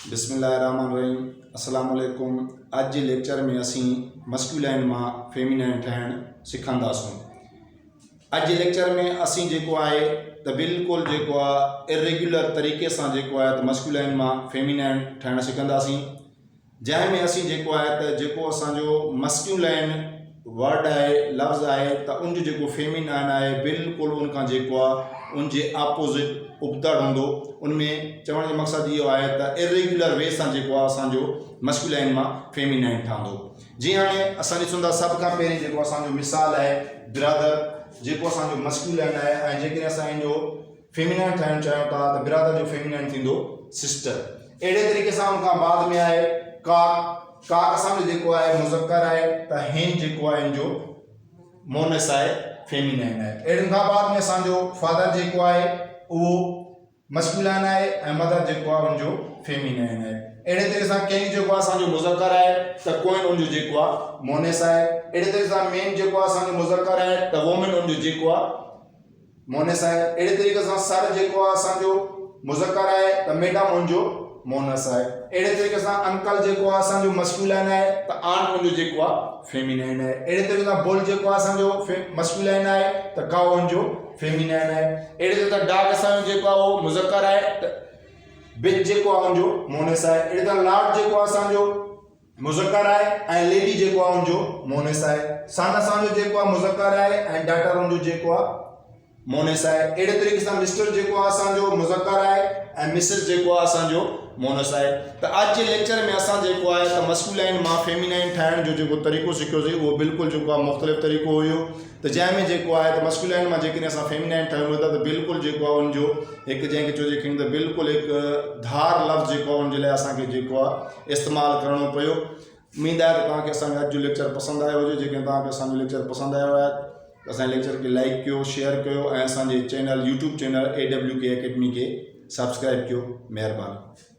बिस्मिल्लाहिर्रहमानिर्रहीम अस्सलाम वालेकुम। आज के लेक्चर में असी मस्कुलाइन में फेमिनाइन ठहण सिखंदासूं। आज के लेक्चर में असी जेको है तो बिल्कुल जेको इरेग्युलर तरीके से जेको है तो मस्कुलाइन में फेमिनाइन ठहण सिखंदासीं। जैमें असी जेको है तो जेको असांजो मस्कुलाइन वर्ड है लफ्ज़ है तो उन जो फेमिनाइन है बिल्कुल उनका जेको उनके आपोजिट उपदड़ होंदो। उनमें चवण जो मकसद यो है तो इरेग्युलर वे से जो असो मस्कुलाइन में फेमिनाइन ठहंदो। जी हाँ असां ॾिसूं था सब का पहिरीं जो असो मिसाल है ब्रदर जो असो मस्कुलाइन है ऐं जेकॾहिं असां इनजो फेमिनाइन ठाहिण चाहियूं था तो ब्रदर जो फेमिनाइन थींदो सिस्टर। अड़े तरीके से उनका बाद में है काक। काक असांजो जेको है मुज़क्कर है तो हेन जो है इनजो मोनस है फेमिनाइन है। अड़े खां बाद में असांजो फादर जो है वो मस्कुलाइन है और मदर जो है उनजो फेमिनाइन है। अड़े तरीके से केन जो असांजो मुज़क्कर है तो कोइन उनजो जो मोनस है। अड़े तरीके से मेन जो असांजो मुज़क्कर है तो वोमेन उनजो जो मोनस है। अड़े तरीके से सर जो असांजो मुज़क्कर है तो मैडम उनजो मोनस है। अड़े तरीके से अंकल जो असांजो मस्कुलाइन है तो आंट उनजो जो फेमिनाइन है। अड़े तरीके से बुल जो असांजो मस्कुलाइन है तो काउ उनजो फेमिनाइन है। अड़े तरीके से डॉग असांजो जो मुज़क्कर है तो बिच जो उनजो मोनस है। अड़े तरह लॉर्ड जो असांजो मुज़क्कर है और लेडी जो उनजो मोनस है। सन असांजो जो मुज़क्कर है और डॉटर उनजो जो मोनस है। अड़े तरीके से मिस्टर जो असांजो मुज़क्कर है और मिसेस जो असांजो मोनस है। तो आज के लेक्चर में असां जो है तो मस्कुलाइन में फेमिनाइन ठाहिण जो तरीक़ो सीखियोसीं वो बिल्कुल जो मुख्तलिफ़ तरीक़ो हुयो। तो जैमें जो है तो मस्कुलाइन में जेकॾहिं असां फेमिनाइन ठाहियूं था तो बिल्कुल जो उनजो एक जैसे चोजे खिंड तो बिल्कुल एक धार लफ्ज़ जो उनके लिए असांखे जो इस्तेमाल करणो पियो। उम्मीद है तो तव्हांखे असांजो अॼु जो लेक्चर पसंद आयो हुजे। जेकॾहिं तव्हांखे असांजो लेक्चर पसंद आयो है तो असांजे लेक्चर के लाइक कयो, शेयर कयो ऐं असांजे channel YouTube channel AWK academy के सब्सक्राइब कयो। महिरबानी।